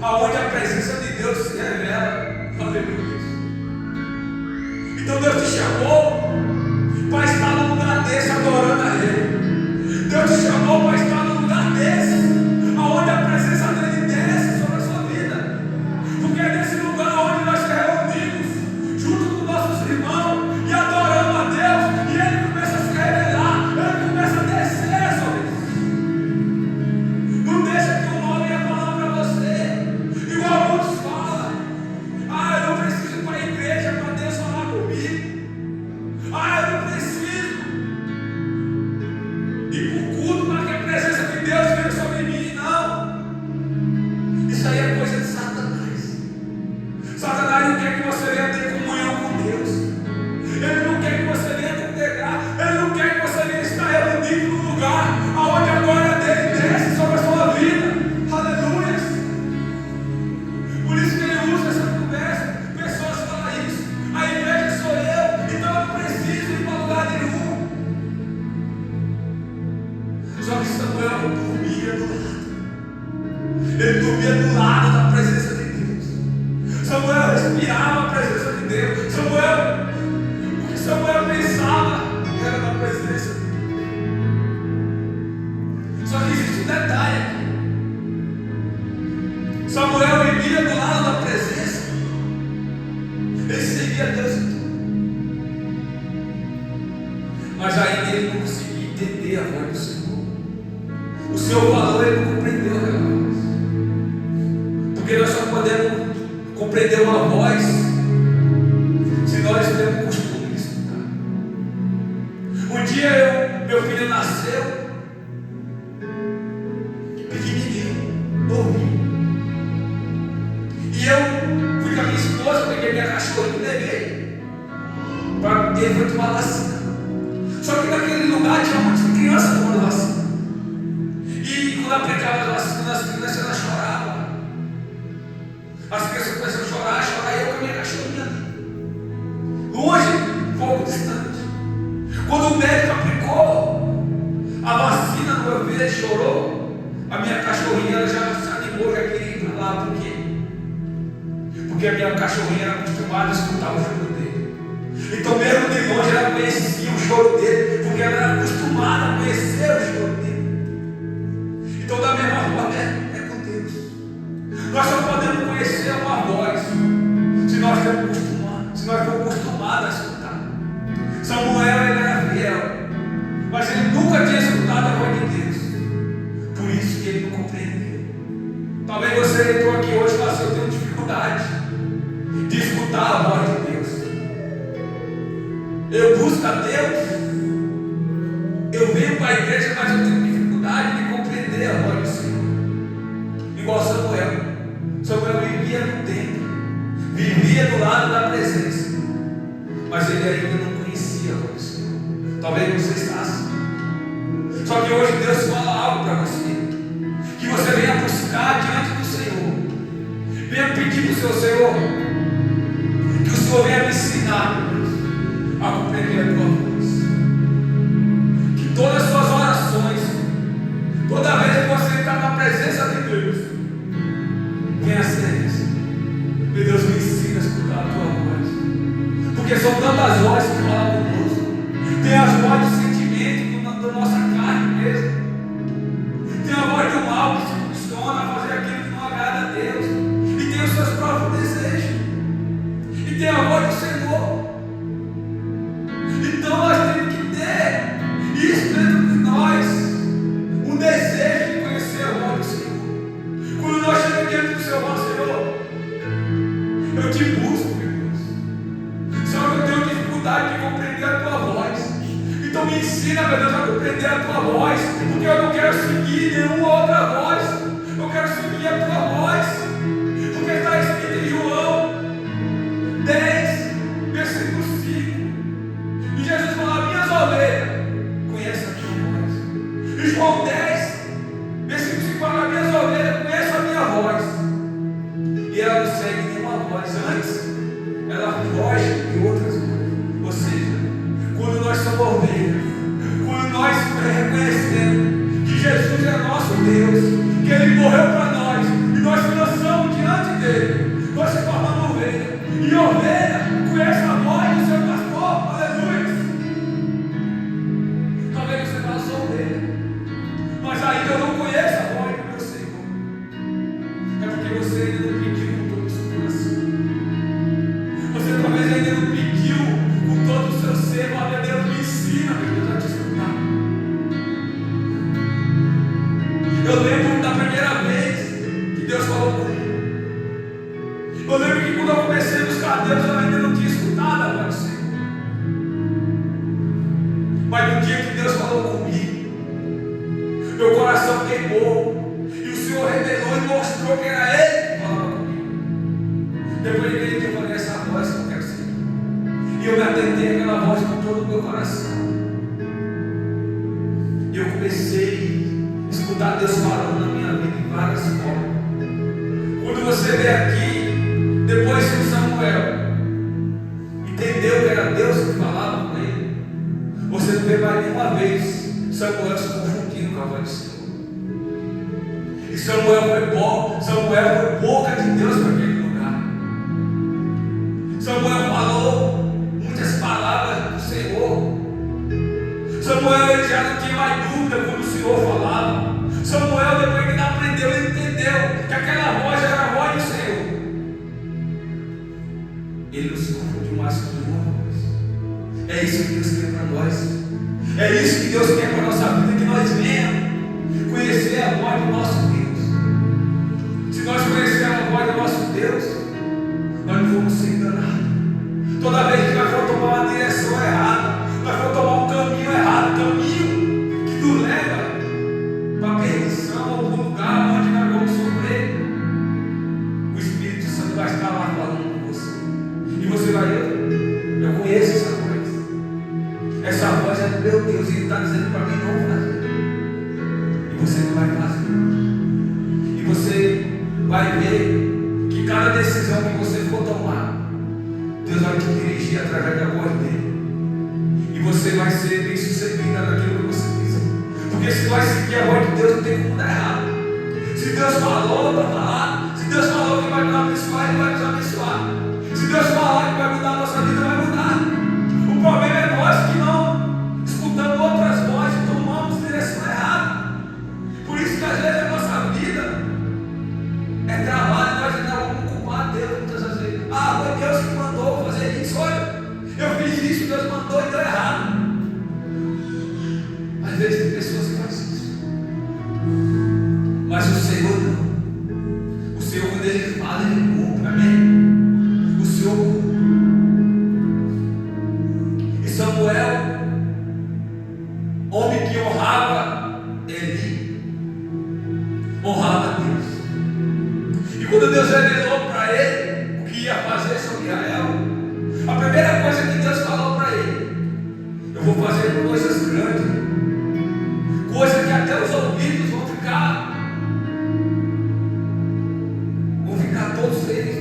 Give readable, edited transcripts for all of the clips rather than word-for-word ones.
aonde a presença de Deus se revela. Aleluia. Então Deus te chamou para estar num lugar desse adorando a Ele. Deus te chamou para estar num lugar desse, aonde a presença dele desce sobre a sua vida. Porque é nesse lugar onde nós nos reunimos junto com nossos irmãos e adoramos a Deus, e Ele começa a se revelar, Ele começa a descer sobre isso. Não deixa que o homem ia falar para você, igual muitos falam: ah, eu não preciso ir para a igreja para Deus falar comigo. Ah, eu não preciso ir para o culto para que a presença de Deus venha sobre mim. Não. Isso aí é coisa de Satanás. Satanás não quer que você venha ter comunhão com Deus. Ele não quer que você venha integrar. Ele não quer que você venha estar reunido no lugar onde a glória dele desce sobre a sua vida. Aleluia. Por isso que ele usa essa conversa. Pessoas falam isso: a igreja sou eu, então eu não preciso ir para lugar nenhum. Só que Samuel dormia do lado. Ele dormia do lado da presença de Deus. Samuel respirava a presença de Deus. Samuel, o que Samuel pensava era na presença de Deus. Só que existe um detalhe aqui. Samuel vivia do lado da presença. Ele servia a Deus em tudo. Mas ainda ele não conseguia entender a voz do Senhor. O Senhor falou, ele não compreendeu aquela voz. Porque nós só podemos compreender uma voz se nós temos o costume de escutar. Um dia meu filho nasceu, pequenininho, dormiu. E eu fui com a minha esposa, peguei minha cachorra e levei. Ele foi tomar vacina. Só que naquele lugar tinha muitas crianças tomando vacina. E quando aplicava as vacinas, as crianças elas choravam. As crianças começaram a chorar, e eu com a minha cachorrinha ali. Longe, um pouco distante. Quando o médico aplicou a vacina no meu filho, ele chorou. A minha cachorrinha ela já se animou, já queria ir para lá. Por quê? Porque a minha cachorrinha era acostumada a escutar o choro dele. Então mesmo de longe ela conhecia o choro dele, porque ela era acostumada a conhecer o choro dele. Então da mesma forma é com Deus. Nós só podemos conhecer uma voz se nós formos acostumados a escutar. Samuel ele era fiel, mas ele nunca tinha escutado a voz de Deus. Por isso que ele não compreendeu. Talvez você entrou aqui hoje e fala assim: eu tenho dificuldade de escutar a voz de Deus. Eu busco a Deus, eu venho para a igreja, mas eu tenho dificuldade de compreender a voz do Senhor. Igual Samuel. Samuel vivia no templo, vivia do lado da presença, mas ele ainda não conhecia a voz do Senhor. Talvez você está assim. Só que hoje Deus fala algo para você, que você venha buscar diante do Senhor. Venha pedir para o seu Senhor, que o Senhor venha me ensinar a compreender a tua voz. Que todas as suas orações, toda vez que você está na presença de Deus, venha ser isso. Que Deus me ensina a escutar a tua voz. Porque são tantas vozes que falam conosco. Tem as vozes do sentimento, da nossa carne mesmo. Tem a voz do mal que se impulsiona a fazer aquilo que não agrada a Deus. E tem os seus próprios desejos. E tem a voz do Senhor. Então nós temos que ter isso dentro de nós, um desejo de conhecer a voz do Senhor. Quando nós chegamos diante do Senhor, eu te busco, meu Deus. Só que eu tenho dificuldade de compreender a tua voz. Então me ensina, meu Deus, a compreender a tua voz, porque eu não quero seguir nenhuma outra voz. Eu quero seguir a tua voz, porque está escrito em João 10, versículo 5. E Jesus fala: minhas ovelhas conhecem a tua voz. E João 10, versículo 5 fala: minhas ovelhas conhecem a minha voz. E ela não segue nenhuma voz. Antes, ela foge de outras vozes. Ou seja, quando nós somos ovelhas, quando nós reconhecemos que Jesus é nosso Deus, que Ele morreu para nós, e nós cansamos de É porque você ainda não pediu com todo o seu coração. Você talvez ainda não pediu com todo o seu ser. Olha, Deus me ensina, meu Deus, a te escutar. Eu lembro da primeira vez que Deus falou comigo. Eu lembro que quando eu comecei a buscar Deus, eu ainda não tinha escutado a voz do Senhor. Mas no dia que Deus falou comigo, meu coração queimou. E o Senhor revelou e mostrou que era Ele que falava comigo. Depois de que eu falei, essa voz que eu quero seguir. E eu me atentei àquela voz com todo o meu coração. E eu comecei a escutar Deus falando na minha vida em várias formas. Quando você vê aqui, depois que Samuel entendeu que era Deus que falava com ele, você não vê mais nenhuma vez Samuel se confundindo com a voz do Senhor. E Samuel foi boca de Deus para aquele lugar. Samuel falou muitas palavras do Senhor. Samuel ele já não tinha mais dúvida quando o Senhor falava. Samuel, depois que ele aprendeu, ele entendeu que aquela voz era a voz do Senhor. Ele não se confundiu mais com nenhuma voz. É isso que Deus quer para nós. É isso que Deus quer para a nossa vida, que nós venhamos conhecer a voz do nosso Deus. Se nós conhecermos a voz do nosso Deus, nós não vamos ser enganados. Toda vez que nós vamos tomar uma direção errada, nós vamos tomar um caminho errado, caminho que nos leva para a perdição, ou para um lugar onde nós vamos sofrer, o Espírito Santo vai estar lá falando com você. E você vai, eu conheço essa voz. Essa voz é do meu Deus e Ele está dizendo para mim não fazer. E você não vai fazer. E você vai ver que cada decisão que você for tomar, Deus vai te dirigir através da voz dele. E você vai ser bem sucedida naquilo que você quiser. Porque se nós seguir a voz de Deus, não tem como dar errado. Se Deus falou, vai falar. Se Deus falou que vai nos abençoar, Ele vai nos abençoar. Se Deus falar que vai mudar a nossa vida, vai mudar. O problema é nós que não escutamos outras vozes e tomamos direção errada. Por isso que às vezes a nossa vida é travada e nós ainda vamos culpar Deus muitas vezes. Ah, foi Deus que mandou fazer isso. Olha, eu fiz isso, Deus mandou e deu errado. Às vezes tem pessoas que fazem isso. Mas o Senhor não. O Senhor, quando Ele fala, Ele cumpre. Amém? O Senhor cumpre. E Samuel, homem que honrava Eli, honrava Deus. E quando Deus revelou para ele o que ia fazer sobre Israel, a primeira coisa que Deus falou para ele: eu vou fazer coisas grandes, coisas que até os ouvidos vão ficar todos eles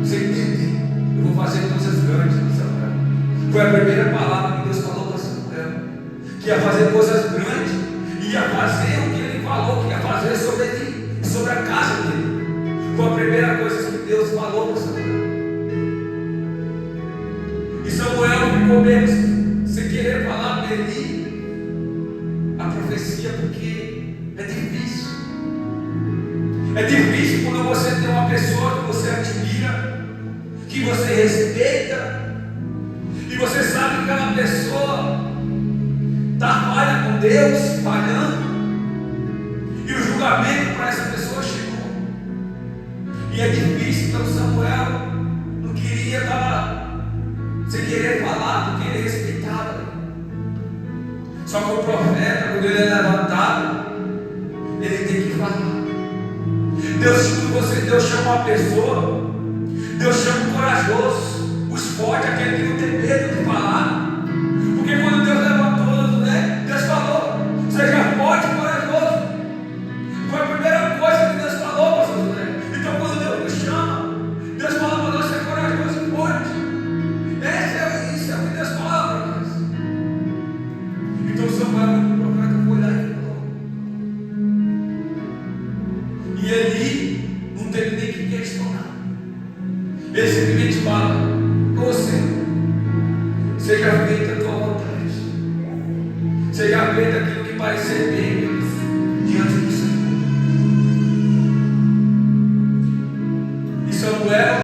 sem entender. Eu vou fazer coisas grandes no Samuel. Foi a primeira palavra que Deus falou para Samuel, que ia fazer coisas grandes, ia fazer o que ele falou que ia fazer sobre ele, sobre a casa dele. Foi a primeira coisa que Deus falou para Samuel. E Samuel ficou mesmo sem querer falar para ele a profecia, porque é difícil. É difícil quando você tem uma pessoa que você admira, que você respeita, e você sabe que aquela pessoa está falha com Deus, falhando, e o julgamento para essa pessoa chegou. E é difícil, então Samuel não queria dar, sem querer falar, porque ele respeitava. Só que o profeta, quando ele é levantado, ele tem que falar. Deus chama uma pessoa, Deus chama o corajoso, os fortes, aquele que não tem medo de falar. Porque quando Deus levantou, né, Deus falou: seja forte e corajoso. Foi a primeira coisa que Deus falou para Josué. Então quando Deus nos chama, Deus fala para nós ser corajoso e forte. Isso é o que Deus fala para nós. Então Samuel, o profeta, foi lá e falou. E Eli não teve nem que questionar. Ele simplesmente fala: ô Senhor, seja feita a tua vontade, seja feita aquilo que parecer bem diante de